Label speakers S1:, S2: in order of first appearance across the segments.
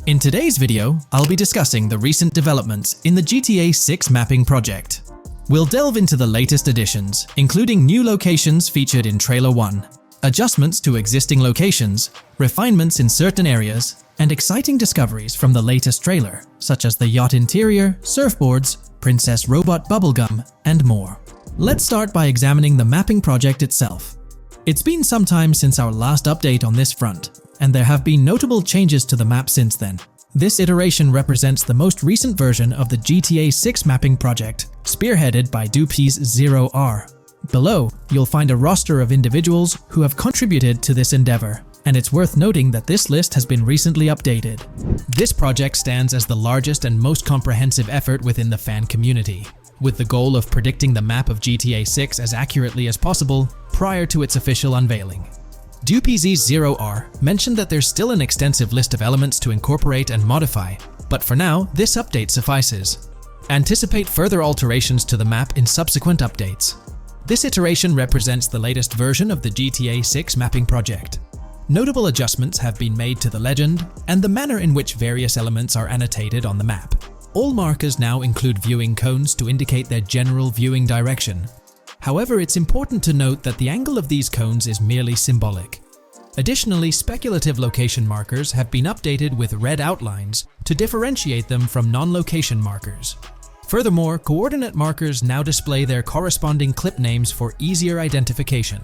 S1: In today's video, I'll be discussing the recent developments in the GTA 6 mapping project. We'll delve into the latest additions, including new locations featured in Trailer 1, adjustments to existing locations, refinements in certain areas, and exciting discoveries from the latest trailer, such as the yacht interior, surfboards, Princess Robot bubblegum, and more. Let's start by examining the mapping project itself. It's been some time since our last update on this front, and there have been notable changes to the map since then. This iteration represents the most recent version of the GTA 6 mapping project, spearheaded by Dupe's 0R. Below, you'll find a roster of individuals who have contributed to this endeavor, and it's worth noting that this list has been recently updated. This project stands as the largest and most comprehensive effort within the fan community, with the goal of predicting the map of GTA 6 as accurately as possible prior to its official unveiling. Dupe's 0R mentioned that there's still an extensive list of elements to incorporate and modify, but for now, this update suffices. Anticipate further alterations to the map in subsequent updates. This iteration represents the latest version of the GTA 6 mapping project. Notable adjustments have been made to the legend and the manner in which various elements are annotated on the map. All markers now include viewing cones to indicate their general viewing direction. However, it's important to note that the angle of these cones is merely symbolic. Additionally, speculative location markers have been updated with red outlines to differentiate them from non-location markers. Furthermore, coordinate markers now display their corresponding clip names for easier identification.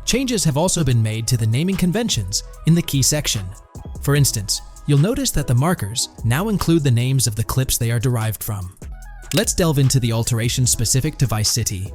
S1: Changes have also been made to the naming conventions in the key section. For instance, you'll notice that the markers now include the names of the clips they are derived from. Let's delve into the alterations specific to Vice City.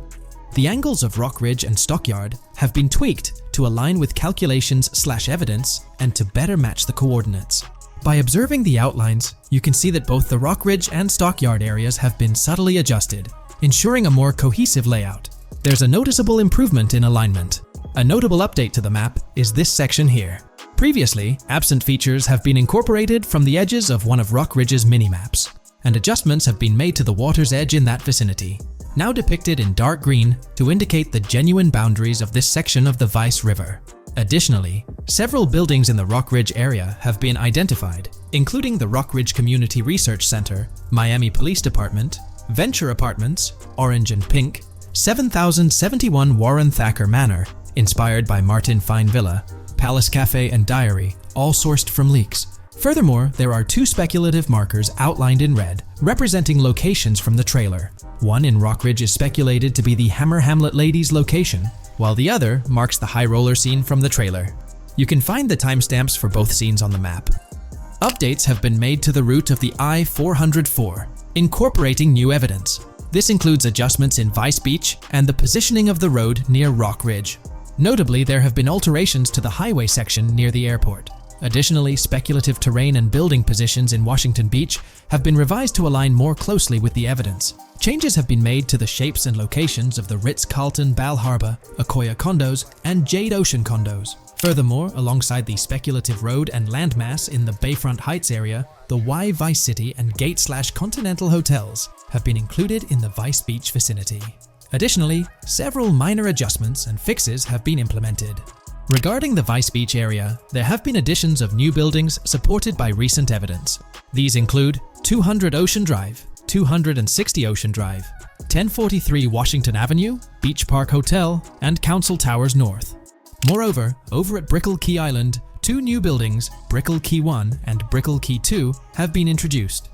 S1: The angles of Rock Ridge and Stockyard have been tweaked to align with calculations/evidence and to better match the coordinates. By observing the outlines, you can see that both the Rock Ridge and Stockyard areas have been subtly adjusted, ensuring a more cohesive layout. There's a noticeable improvement in alignment. A notable update to the map is this section here. Previously, absent features have been incorporated from the edges of one of Rock Ridge's mini-maps, and adjustments have been made to the water's edge in that vicinity, now depicted in dark green to indicate the genuine boundaries of this section of the Vice River. Additionally, several buildings in the Rock Ridge area have been identified, including the Rock Ridge Community Research Center, Miami Police Department, Venture Apartments, Orange and Pink, 7071 Warren Thacker Manor, inspired by Martin Fine Villa, Palace Cafe and Diary, all sourced from leaks. Furthermore, there are two speculative markers outlined in red, representing locations from the trailer. One in Rock Ridge is speculated to be the Hammer Hamlet Ladies location, while the other marks the high roller scene from the trailer. You can find the timestamps for both scenes on the map. Updates have been made to the route of the I-404, incorporating new evidence. This includes adjustments in Vice Beach and the positioning of the road near Rock Ridge. Notably, there have been alterations to the highway section near the airport. Additionally, speculative terrain and building positions in Washington Beach have been revised to align more closely with the evidence. Changes have been made to the shapes and locations of the Ritz-Carlton Bal Harbour, Akoya condos, and Jade Ocean condos. Furthermore, alongside the speculative road and landmass in the Bayfront Heights area, the Y Vice City and Gate/Continental hotels have been included in the Vice Beach vicinity. Additionally, several minor adjustments and fixes have been implemented. Regarding the Vice Beach area, there have been additions of new buildings supported by recent evidence. These include 200 Ocean Drive, 260 Ocean Drive, 1043 Washington Avenue, Beach Park Hotel, and Council Towers North. Moreover, over at Brickell Key Island, two new buildings, Brickell Key 1 and Brickell Key 2, have been introduced.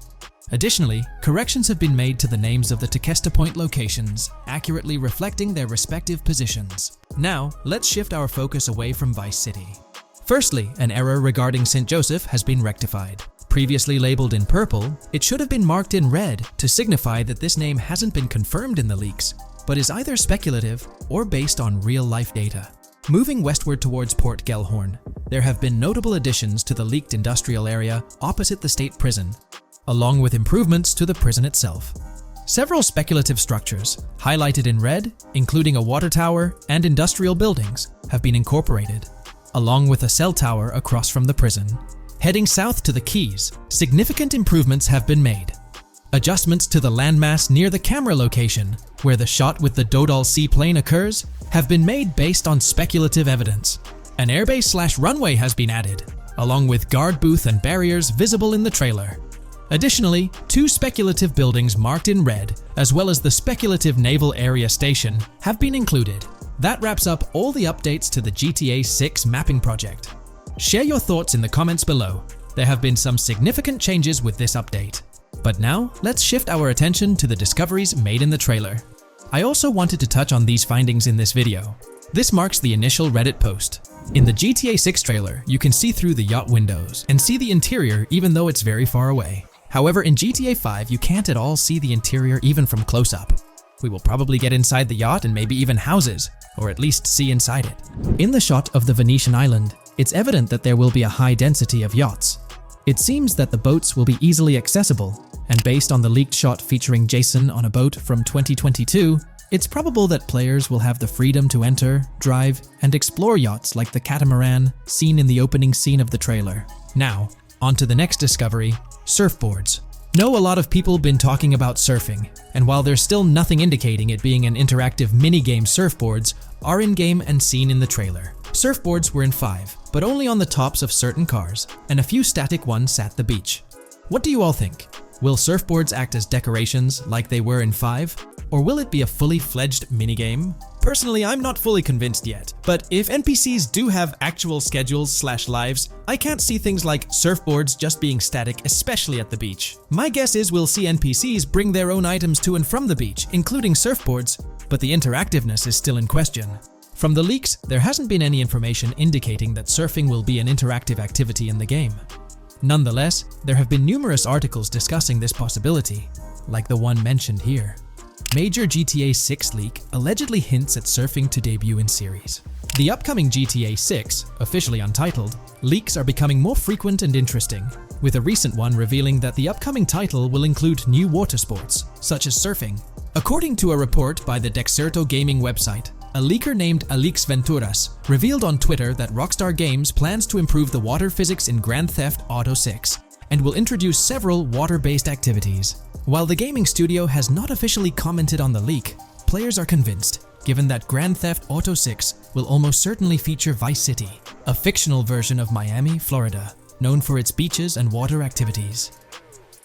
S1: Additionally, corrections have been made to the names of the Tequesta Point locations, accurately reflecting their respective positions. Now, let's shift our focus away from Vice City. Firstly, an error regarding St. Joseph has been rectified. Previously labeled in purple, it should have been marked in red to signify that this name hasn't been confirmed in the leaks, but is either speculative or based on real-life data. Moving westward towards Port Gellhorn, there have been notable additions to the leaked industrial area opposite the state prison, along with improvements to the prison itself. Several speculative structures, highlighted in red, including a water tower and industrial buildings, have been incorporated, along with a cell tower across from the prison. Heading south to the Keys, significant improvements have been made. Adjustments to the landmass near the camera location, where the shot with the Dodal seaplane occurs, have been made based on speculative evidence. An airbase/runway has been added, along with guard booth and barriers visible in the trailer. Additionally, 2 speculative buildings marked in red, as well as the speculative naval area station, have been included. That wraps up all the updates to the GTA 6 mapping project. Share your thoughts in the comments below. There have been some significant changes with this update. But now, let's shift our attention to the discoveries made in the trailer. I also wanted to touch on these findings in this video. This marks the initial Reddit post. In the GTA 6 trailer, you can see through the yacht windows and see the interior even though it's very far away. However, in GTA 5, you can't at all see the interior even from close up. We will probably get inside the yacht and maybe even houses, or at least see inside it. In the shot of the Venetian island, it's evident that there will be a high density of yachts. It seems that the boats will be easily accessible, and based on the leaked shot featuring Jason on a boat from 2022, it's probable that players will have the freedom to enter, drive, and explore yachts like the catamaran seen in the opening scene of the trailer. Now, on to the next discovery, surfboards. Know a lot of people been talking about surfing, and while there's still nothing indicating it being an interactive minigame, surfboards are in-game and seen in the trailer. Surfboards were in 5, but only on the tops of certain cars, and a few static ones at the beach. What do you all think? Will surfboards act as decorations like they were in 5? Or will it be a fully fledged minigame? Personally, I'm not fully convinced yet, but if NPCs do have actual schedules/lives, I can't see things like surfboards just being static, especially at the beach. My guess is we'll see NPCs bring their own items to and from the beach, including surfboards, but the interactiveness is still in question. From the leaks, there hasn't been any information indicating that surfing will be an interactive activity in the game. Nonetheless, there have been numerous articles discussing this possibility, like the one mentioned here. Major GTA 6 leak allegedly hints at surfing to debut in series. The upcoming GTA 6, officially untitled, leaks are becoming more frequent and interesting, with a recent one revealing that the upcoming title will include new water sports, such as surfing. According to a report by the Dexerto gaming website, a leaker named Alix Venturas revealed on Twitter that Rockstar Games plans to improve the water physics in Grand Theft Auto 6 and will introduce several water-based activities. While the gaming studio has not officially commented on the leak, players are convinced, given that Grand Theft Auto 6 will almost certainly feature Vice City, a fictional version of Miami, Florida, known for its beaches and water activities.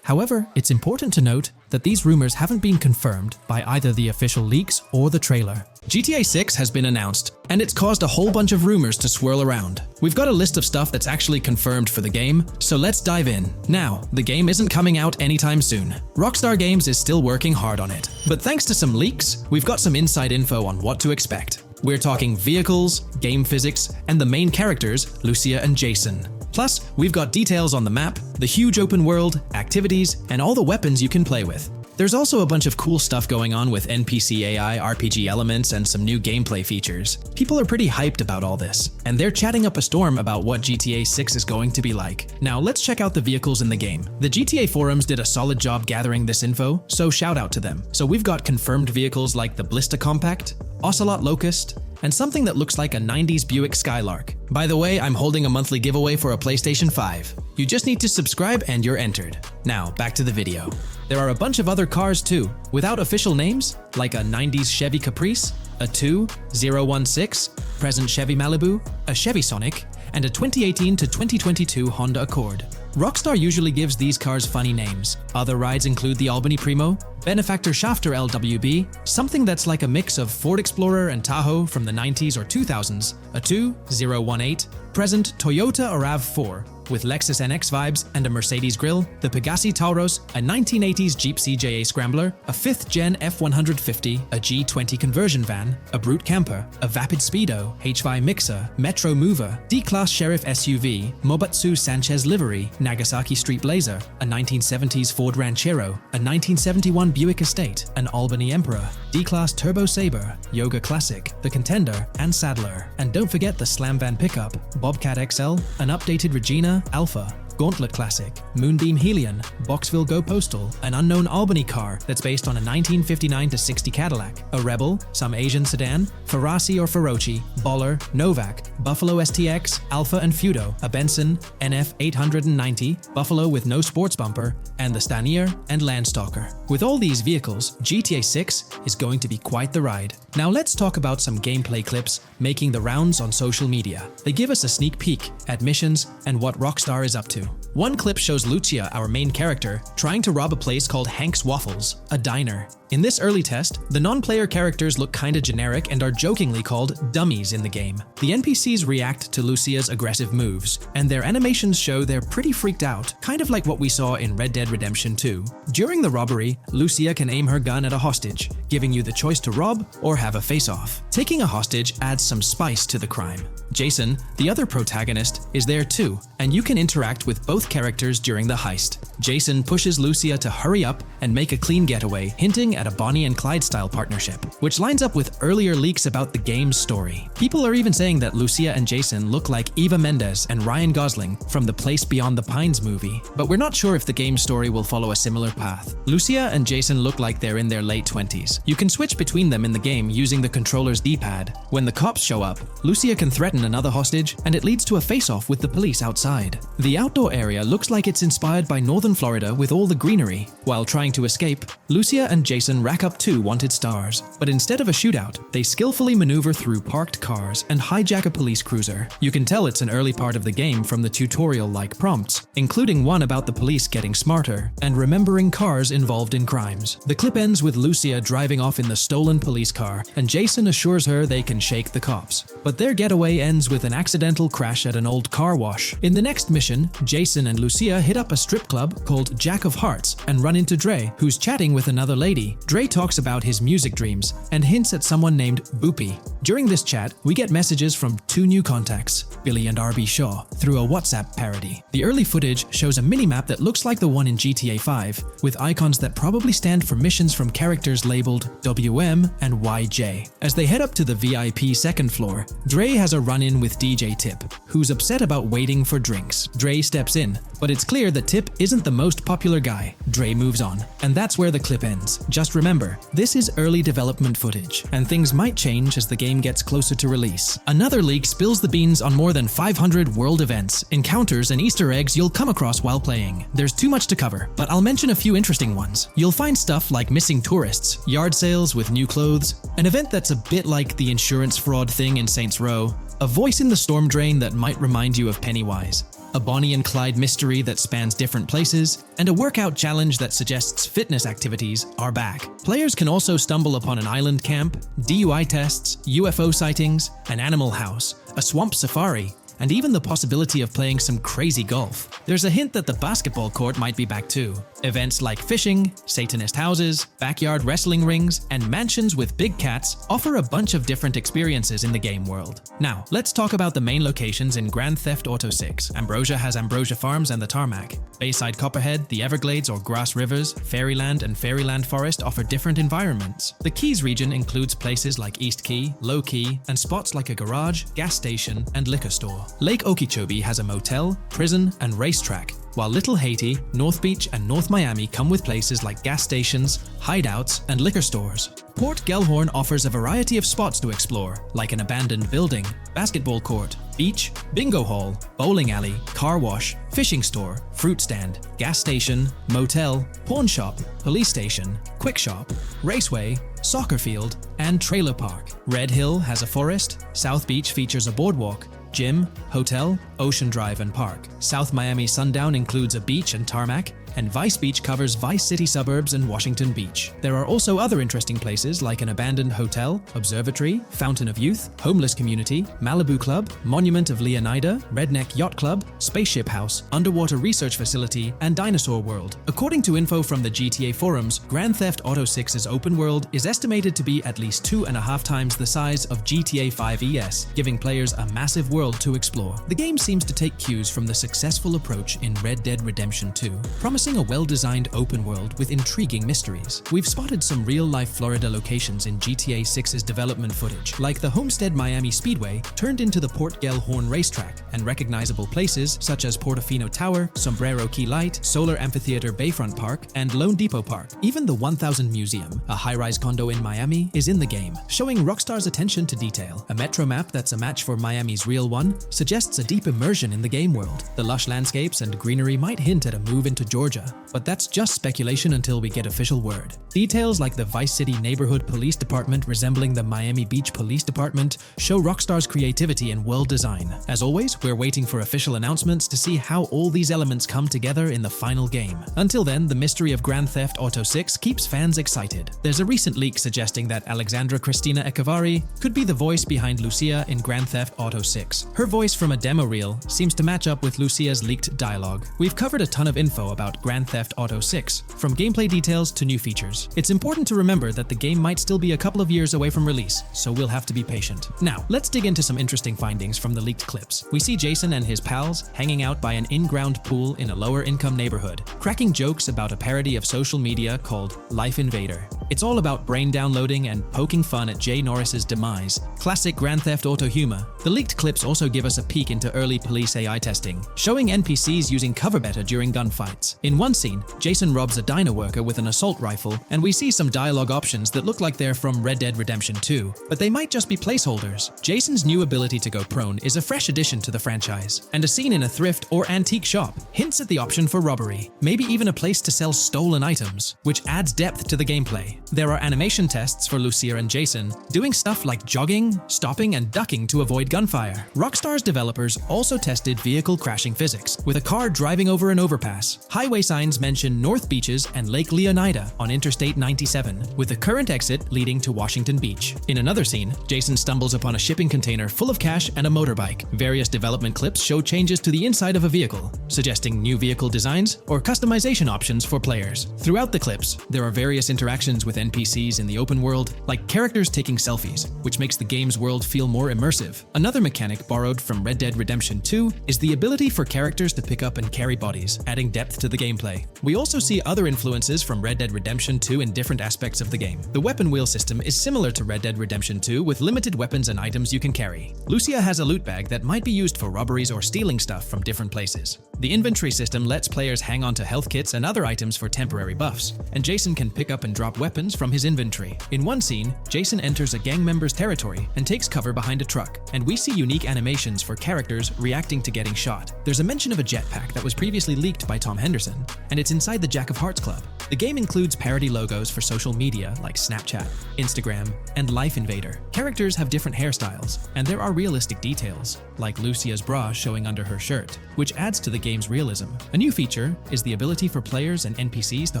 S1: However, it's important to note that these rumors haven't been confirmed by either the official leaks or the trailer. GTA 6 has been announced, and it's caused a whole bunch of rumors to swirl around. We've got a list of stuff that's actually confirmed for the game, so let's dive in. Now, the game isn't coming out anytime soon. Rockstar Games is still working hard on it. But thanks to some leaks, we've got some inside info on what to expect. We're talking vehicles, game physics, and the main characters, Lucia and Jason. Plus, we've got details on the map, the huge open world, activities, and all the weapons you can play with. There's also a bunch of cool stuff going on with NPC AI, RPG elements, and some new gameplay features. People are pretty hyped about all this, and they're chatting up a storm about what GTA 6 is going to be like. Now let's check out the vehicles in the game. The GTA forums did a solid job gathering this info, so shout out to them. So we've got confirmed vehicles like the Blista Compact, Ocelot Locust, and something that looks like a 90s Buick Skylark. By the way, I'm holding a monthly giveaway for a PlayStation 5. You just need to subscribe and you're entered. Now, back to the video. There are a bunch of other cars too, without official names, like a 90s Chevy Caprice, a 2016 present Chevy Malibu, a Chevy Sonic, and a 2018 to 2022 Honda Accord. Rockstar usually gives these cars funny names. Other rides include the Albany Primo, Benefactor Shafter LWB, something that's like a mix of Ford Explorer and Tahoe from the 90s or 2000s, a 2018 present Toyota RAV4, with Lexus NX vibes and a Mercedes grille, the Pegassi Tauros, a 1980s Jeep CJA Scrambler, a 5th Gen F150, a G20 conversion van, a Brute Camper, a Vapid Speedo, HY Mixer, Metro Mover, D-Class Sheriff SUV, Mobatsu Sanchez Livery, Nagasaki Street Blazer, a 1970s Ford Ranchero, a 1971 Buick Estate, an Albany Emperor, D-Class Turbo Sabre, Yoga Classic, the Contender, and Sadler. And don't forget the Slam Van pickup, Bobcat XL, an updated Regina, Alpha, Gauntlet Classic, Moonbeam Helion, Boxville Go Postal, an unknown Albany car that's based on a 1959-60 Cadillac, a Rebel, some Asian sedan, Ferrari or Feroci, Boller, Novak, Buffalo STX, Alpha and Feudo, a Benson NF 890, Buffalo with no sports bumper, and the Stanier and Landstalker. With all these vehicles, GTA 6 is going to be quite the ride. Now let's talk about some gameplay clips making the rounds on social media. They give us a sneak peek at missions and what Rockstar is up to. One clip shows Lucia, our main character, trying to rob a place called Hank's Waffles, a diner. In this early test, the non-player characters look kinda generic and are jokingly called dummies in the game. The NPCs react to Lucia's aggressive moves, and their animations show they're pretty freaked out, kind of like what we saw in Red Dead Redemption 2. During the robbery, Lucia can aim her gun at a hostage, giving you the choice to rob or have a face-off. Taking a hostage adds some spice to the crime. Jason, the other protagonist, is there too, and you can interact with both characters during the heist. Jason pushes Lucia to hurry up and make a clean getaway, hinting at a Bonnie and Clyde-style partnership, which lines up with earlier leaks about the game's story. People are even saying that Lucia and Jason look like Eva Mendes and Ryan Gosling from the Place Beyond the Pines movie, but we're not sure if the game's story will follow a similar path. Lucia and Jason look like they're in their late 20s. You can switch between them in the game using the controller's D-pad. When the cops show up, Lucia can threaten another hostage, and it leads to a face-off with the police outside. The outdoor area looks like it's inspired by northern Florida with all the greenery. While trying to escape, Lucia and Jason rack up 2 wanted stars, but instead of a shootout, they skillfully maneuver through parked cars and hijack a police cruiser. You can tell it's an early part of the game from the tutorial-like prompts, including one about the police getting smarter and remembering cars involved in crimes. The clip ends with Lucia driving off in the stolen police car, and Jason assures her they can shake the cops. But their getaway ends with an accidental crash at an old car wash. In the next mission, Jason and Lucia hit up a strip club called Jack of Hearts and run into Dre, who's chatting with another lady. Dre talks about his music dreams and hints at someone named Boopy. During this chat, we get messages from 2 new contacts, Billy and RB Shaw, through a WhatsApp parody. The early footage shows a minimap that looks like the one in GTA 5, with icons that probably stand for missions from characters labeled WM and YJ. As they head up to the VIP second floor, Dre has a run-in with DJ Tip, who's upset about waiting for drinks. Dre steps in, but it's clear that Tip isn't the most popular guy. Dre moves on, and that's where the clip ends. Just remember, this is early development footage, and things might change as the game gets closer to release. Another leak spills the beans on more than 500 world events, encounters, and Easter eggs you'll come across while playing. There's too much to cover, but I'll mention a few interesting ones. You'll find stuff like missing tourists, yard sales with new clothes, an event that's a bit like the insurance fraud thing in Saints Row, a voice in the storm drain that might remind you of Pennywise, a Bonnie and Clyde mystery that spans different places, and a workout challenge that suggests fitness activities are back. Players can also stumble upon an island camp, DUI tests, UFO sightings, an animal house, a swamp safari, and even the possibility of playing some crazy golf. There's a hint that the basketball court might be back too. Events like fishing, Satanist houses, backyard wrestling rings, and mansions with big cats offer a bunch of different experiences in the game world. Now, let's talk about the main locations in Grand Theft Auto 6. Ambrosia has Ambrosia Farms and the Tarmac. Bayside Copperhead, the Everglades or Grass Rivers, Fairyland and Fairyland Forest offer different environments. The Keys region includes places like East Key, Low Key, and spots like a garage, gas station, and liquor store. Lake Okeechobee has a motel, prison, and racetrack, while Little Haiti, North Beach, and North Miami come with places like gas stations, hideouts, and liquor stores. Port Gellhorn offers a variety of spots to explore, like an abandoned building, basketball court, beach, bingo hall, bowling alley, car wash, fishing store, fruit stand, gas station, motel, pawn shop, police station, quick shop, raceway, soccer field, and trailer park. Red Hill has a forest, South Beach features a boardwalk, gym, hotel, Ocean Drive and Park. South Miami Sundown includes a beach and tarmac, and Vice Beach covers Vice City suburbs and Washington Beach. There are also other interesting places like an abandoned hotel, observatory, Fountain of Youth, homeless community, Malibu Club, Monument of Leonida, Redneck Yacht Club, Spaceship House, underwater research facility, and Dinosaur World. According to info from the GTA forums, Grand Theft Auto 6's open world is estimated to be at least 2.5 times the size of GTA 5 ES, giving players a massive world world to explore. The game seems to take cues from the successful approach in Red Dead Redemption 2, promising a well-designed open world with intriguing mysteries. We've spotted some real-life Florida locations in GTA 6's development footage, like the Homestead Miami Speedway turned into the Port Gale-Horn racetrack, and recognizable places such as Portofino Tower, Sombrero Key Light, Solar Amphitheater Bayfront Park, and Lone Depot Park. Even the 1000 Museum, a high-rise condo in Miami, is in the game, showing Rockstar's attention to detail. A metro map that's a match for Miami's real one suggests a deep immersion in the game world. The lush landscapes and greenery might hint at a move into Georgia, but that's just speculation until we get official word. Details like the Vice City Neighborhood Police Department resembling the Miami Beach Police Department show Rockstar's creativity and world design. As always, we're waiting for official announcements to see how all these elements come together in the final game. Until then, the mystery of Grand Theft Auto 6 keeps fans excited. There's a recent leak suggesting that Alexandra Christina Echevarri could be the voice behind Lucia in Grand Theft Auto 6. Her voice from a demo reel seems to match up with Lucia's leaked dialogue. We've covered a ton of info about Grand Theft Auto 6, from gameplay details to new features. It's important to remember that the game might still be a couple of years away from release, so we'll have to be patient. Now, let's dig into some interesting findings from the leaked clips. We see Jason and his pals hanging out by an in-ground pool in a lower-income neighborhood, cracking jokes about a parody of social media called Life Invader. It's all about brain downloading and poking fun at Jay Norris's demise. Classic Grand Theft Auto humor. The leaked clips also give us a peek into early police AI testing, showing NPCs using cover better during gunfights. In one scene, Jason robs a diner worker with an assault rifle, and we see some dialogue options that look like they're from Red Dead Redemption 2, but they might just be placeholders. Jason's new ability to go prone is a fresh addition to the franchise, and a scene in a thrift or antique shop hints at the option for robbery, maybe even a place to sell stolen items, which adds depth to the gameplay. There are animation tests for Lucia and Jason, doing stuff like jogging, stopping, and ducking to avoid gunfire. Rockstar's developers also tested vehicle crashing physics, with a car driving over an overpass. Highway signs mention North Beaches and Lake Leonida on Interstate 97, with the current exit leading to Washington Beach. In another scene, Jason stumbles upon a shipping container full of cash and a motorbike. Various development clips show changes to the inside of a vehicle, suggesting new vehicle designs or customization options for players. Throughout the clips, there are various interactions with NPCs in the open world, like characters taking selfies, which makes the game's world feel more immersive. Another mechanic borrowed from Red Dead Redemption 2 is the ability for characters to pick up and carry bodies, adding depth to the gameplay. We also see other influences from Red Dead Redemption 2 in different aspects of the game. The weapon wheel system is similar to Red Dead Redemption 2 with limited weapons and items you can carry. Lucia has a loot bag that might be used for robberies or stealing stuff from different places. The inventory system lets players hang on to health kits and other items for temporary buffs, and Jason can pick up and drop weapons from his inventory. In one scene, Jason enters a gang member's territory and takes cover behind a truck, and we see unique animations for characters reacting to getting shot. There's a mention of a jetpack that was previously leaked by Tom Henderson, and it's inside the Jack of Hearts Club. The game includes parody logos for social media like Snapchat, Instagram, and Life Invader. Characters have different hairstyles, and there are realistic details, like Lucia's bra showing under her shirt, which adds to the game's realism. A new feature is the ability for players and NPCs to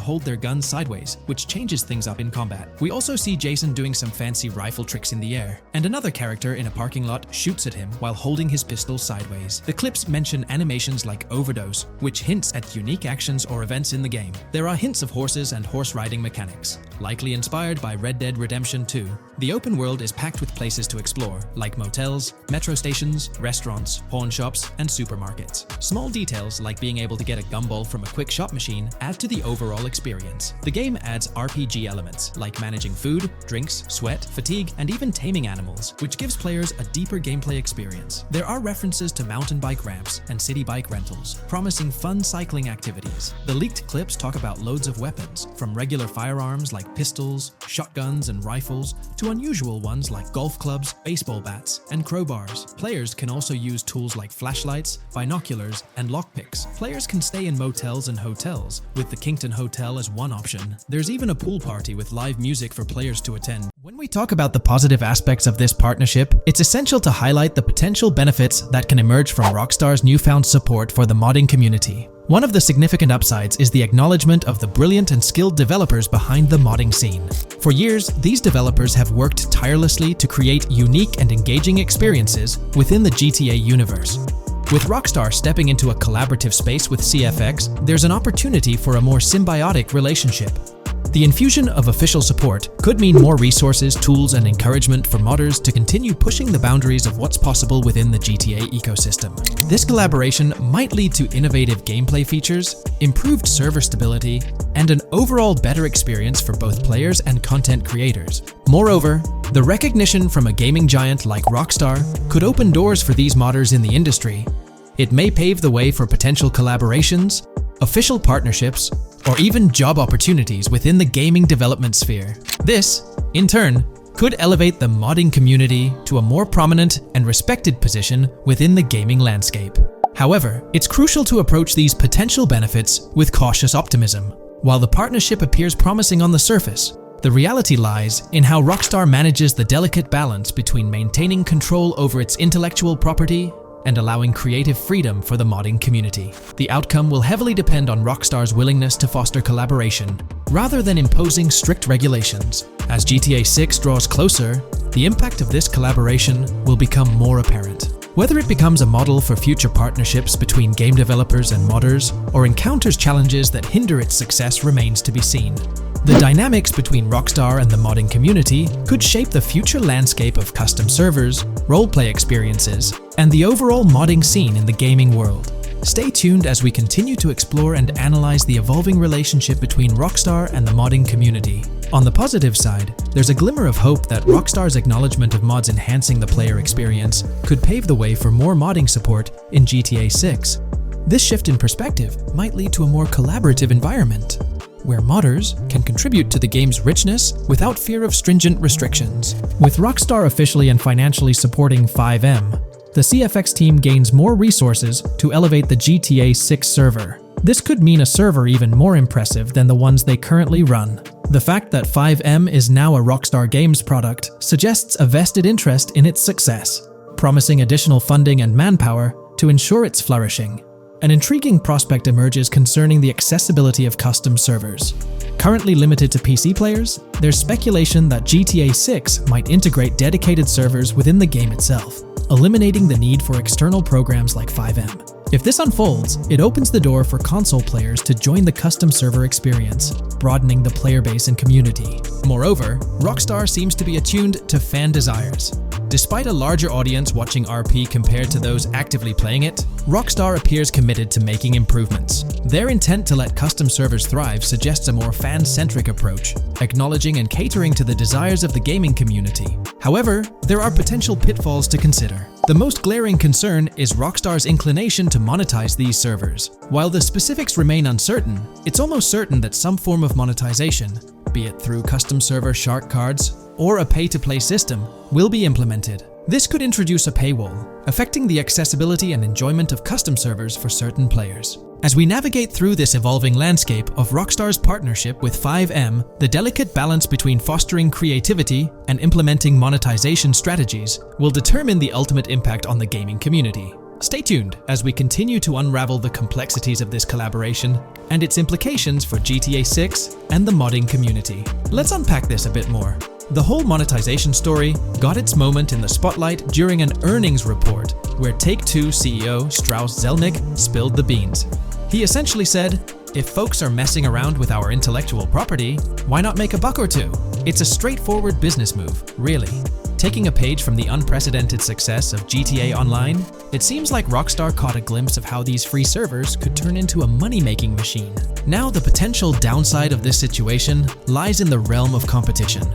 S1: hold their guns sideways, which changes things up in combat. We also see Jason doing some fancy rifle tricks in the air, and another character in a parking lot shoots at him while holding his pistol sideways. The clips mention animations like overdose, which hints at unique actions or events in the game. There are hints of horses and horse riding mechanics, likely inspired by Red Dead Redemption 2. The open world is packed with places to explore, like motels, metro stations, restaurants, pawn shops, and supermarkets. Small details like being able to get a gumball from a quick shop machine add to the overall experience. The game adds RPG elements, like managing food, drinks, sweat, fatigue, and even taming animals, which gives players a deeper gameplay experience. There are references to mountain bike ramps and city bike rentals, promising fun cycling activities. The leaked clips talk about loads of weapons, from regular firearms like pistols, shotguns, and rifles, to unusual ones like golf clubs, baseball bats, and crowbars. Players can also use tools like flashlights, binoculars, and lockpicks. Players can stay in motels and hotels, with the Kingston Hotel as one option. There's even a pool party with live music for players to attend. When we talk about the positive aspects of this partnership, it's essential to highlight the potential benefits that can emerge from Rockstar's newfound support for the modding community. One of the significant upsides is the acknowledgement of the brilliant and skilled developers behind the modding scene. For years, these developers have worked tirelessly to create unique and engaging experiences within the GTA universe. With Rockstar stepping into a collaborative space with CFX, there's an opportunity for a more symbiotic relationship. The infusion of official support could mean more resources, tools, and encouragement for modders to continue pushing the boundaries of what's possible within the GTA ecosystem. This collaboration might lead to innovative gameplay features, improved server stability, and an overall better experience for both players and content creators. Moreover, the recognition from a gaming giant like Rockstar could open doors for these modders in the industry. It may pave the way for potential collaborations, official partnerships, or even job opportunities within the gaming development sphere. This, in turn, could elevate the modding community to a more prominent and respected position within the gaming landscape. However, it's crucial to approach these potential benefits with cautious optimism. While the partnership appears promising on the surface, the reality lies in how Rockstar manages the delicate balance between maintaining control over its intellectual property and allowing creative freedom for the modding community. The outcome will heavily depend on Rockstar's willingness to foster collaboration, rather than imposing strict regulations. As GTA 6 draws closer, the impact of this collaboration will become more apparent. Whether it becomes a model for future partnerships between game developers and modders, or encounters challenges that hinder its success remains to be seen. The dynamics between Rockstar and the modding community could shape the future landscape of custom servers, roleplay experiences, and the overall modding scene in the gaming world. Stay tuned as we continue to explore and analyze the evolving relationship between Rockstar and the modding community. On the positive side, there's a glimmer of hope that Rockstar's acknowledgement of mods enhancing the player experience could pave the way for more modding support in GTA 6. This shift in perspective might lead to a more collaborative environment, where modders can contribute to the game's richness without fear of stringent restrictions. With Rockstar officially and financially supporting FiveM, the CFX team gains more resources to elevate the GTA 6 server. This could mean a server even more impressive than the ones they currently run. The fact that FiveM is now a Rockstar Games product suggests a vested interest in its success, promising additional funding and manpower to ensure its flourishing. An intriguing prospect emerges concerning the accessibility of custom servers. Currently limited to PC players, there's speculation that GTA 6 might integrate dedicated servers within the game itself, eliminating the need for external programs like FiveM. If this unfolds, it opens the door for console players to join the custom server experience, broadening the player base and community. Moreover, Rockstar seems to be attuned to fan desires. Despite a larger audience watching RP compared to those actively playing it, Rockstar appears committed to making improvements. Their intent to let custom servers thrive suggests a more fan-centric approach, acknowledging and catering to the desires of the gaming community. However, there are potential pitfalls to consider. The most glaring concern is Rockstar's inclination to monetize these servers. While the specifics remain uncertain, it's almost certain that some form of monetization, be it through custom server shark cards or a pay-to-play system, will be implemented. This could introduce a paywall, affecting the accessibility and enjoyment of custom servers for certain players. As we navigate through this evolving landscape of Rockstar's partnership with FiveM, the delicate balance between fostering creativity and implementing monetization strategies will determine the ultimate impact on the gaming community. Stay tuned as we continue to unravel the complexities of this collaboration and its implications for GTA 6 and the modding community. Let's unpack this a bit more. The whole monetization story got its moment in the spotlight during an earnings report where Take-Two CEO Strauss Zelnick spilled the beans. He essentially said, "If folks are messing around with our intellectual property, why not make a buck or two?" It's a straightforward business move, really. Taking a page from the unprecedented success of GTA Online, it seems like Rockstar caught a glimpse of how these free servers could turn into a money-making machine. Now, the potential downside of this situation lies in the realm of competition.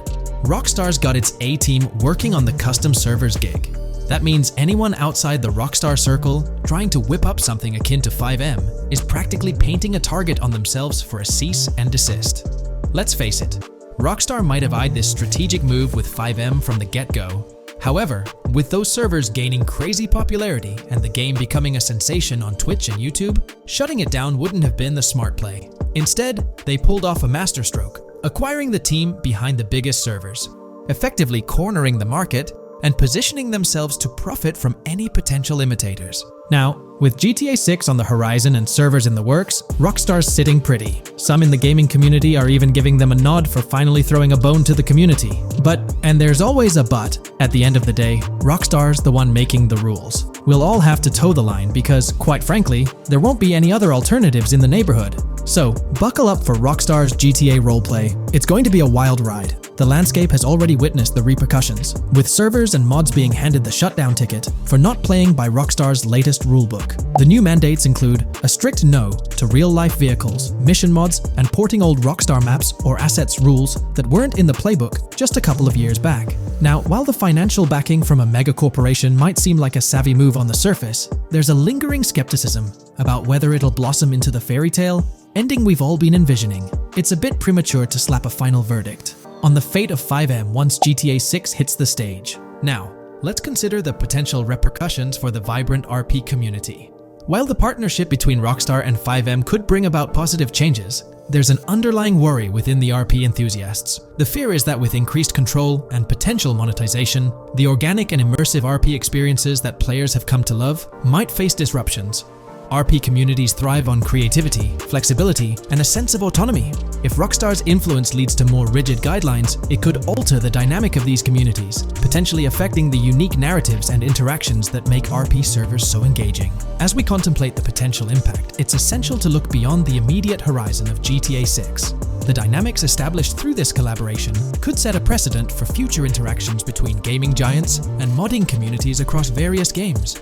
S1: Rockstar's got its A-team working on the custom servers gig. That means anyone outside the Rockstar circle trying to whip up something akin to FiveM is practically painting a target on themselves for a cease and desist. Let's face it, Rockstar might have eyed this strategic move with FiveM from the get-go. However, with those servers gaining crazy popularity and the game becoming a sensation on Twitch and YouTube, shutting it down wouldn't have been the smart play. Instead, they pulled off a masterstroke, acquiring the team behind the biggest servers, effectively cornering the market and positioning themselves to profit from any potential imitators. Now, with GTA 6 on the horizon and servers in the works, Rockstar's sitting pretty. Some in the gaming community are even giving them a nod for finally throwing a bone to the community. But, and there's always a but, at the end of the day, Rockstar's the one making the rules. We'll all have to toe the line because, quite frankly, there won't be any other alternatives in the neighborhood. So, buckle up for Rockstar's GTA roleplay. It's going to be a wild ride. The landscape has already witnessed the repercussions, with servers and mods being handed the shutdown ticket for not playing by Rockstar's latest rulebook. The new mandates include a strict no to real-life vehicles, mission mods, and porting old Rockstar maps or assets rules that weren't in the playbook just a couple of years back. Now, while the financial backing from a mega corporation might seem like a savvy move on the surface, there's a lingering skepticism about whether it'll blossom into the fairy tale ending we've all been envisioning. It's a bit premature to slap a final verdict on the fate of FiveM once GTA 6 hits the stage. Now, let's consider the potential repercussions for the vibrant RP community. While the partnership between Rockstar and FiveM could bring about positive changes, there's an underlying worry within the RP enthusiasts. The fear is that with increased control and potential monetization, the organic and immersive RP experiences that players have come to love might face disruptions. RP communities thrive on creativity, flexibility, and a sense of autonomy. If Rockstar's influence leads to more rigid guidelines, it could alter the dynamic of these communities, potentially affecting the unique narratives and interactions that make RP servers so engaging. As we contemplate the potential impact, it's essential to look beyond the immediate horizon of GTA 6. The dynamics established through this collaboration could set a precedent for future interactions between gaming giants and modding communities across various games.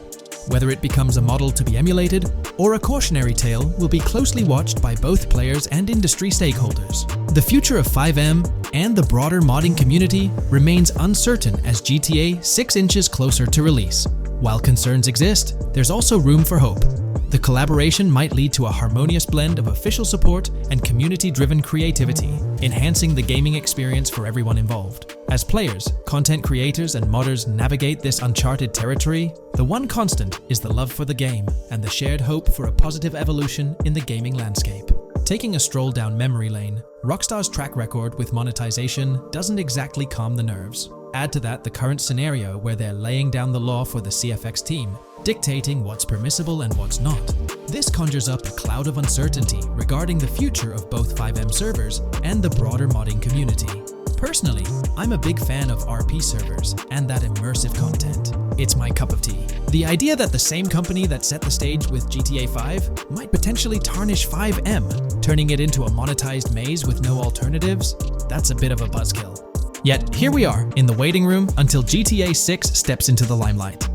S1: Whether it becomes a model to be emulated or a cautionary tale will be closely watched by both players and industry stakeholders. The future of FiveM and the broader modding community remains uncertain as GTA 6 inches closer to release. While concerns exist, there's also room for hope. The collaboration might lead to a harmonious blend of official support and community-driven creativity, enhancing the gaming experience for everyone involved. As players, content creators, and modders navigate this uncharted territory, the one constant is the love for the game and the shared hope for a positive evolution in the gaming landscape. Taking a stroll down memory lane, Rockstar's track record with monetization doesn't exactly calm the nerves. Add to that the current scenario where they're laying down the law for the CFX team, dictating what's permissible and what's not. This conjures up a cloud of uncertainty regarding the future of both FiveM servers and the broader modding community. Personally, I'm a big fan of RP servers and that immersive content. It's my cup of tea. The idea that the same company that set the stage with GTA 5 might potentially tarnish FiveM, turning it into a monetized maze with no alternatives, that's a bit of a buzzkill. Yet, here we are, in the waiting room until GTA 6 steps into the limelight.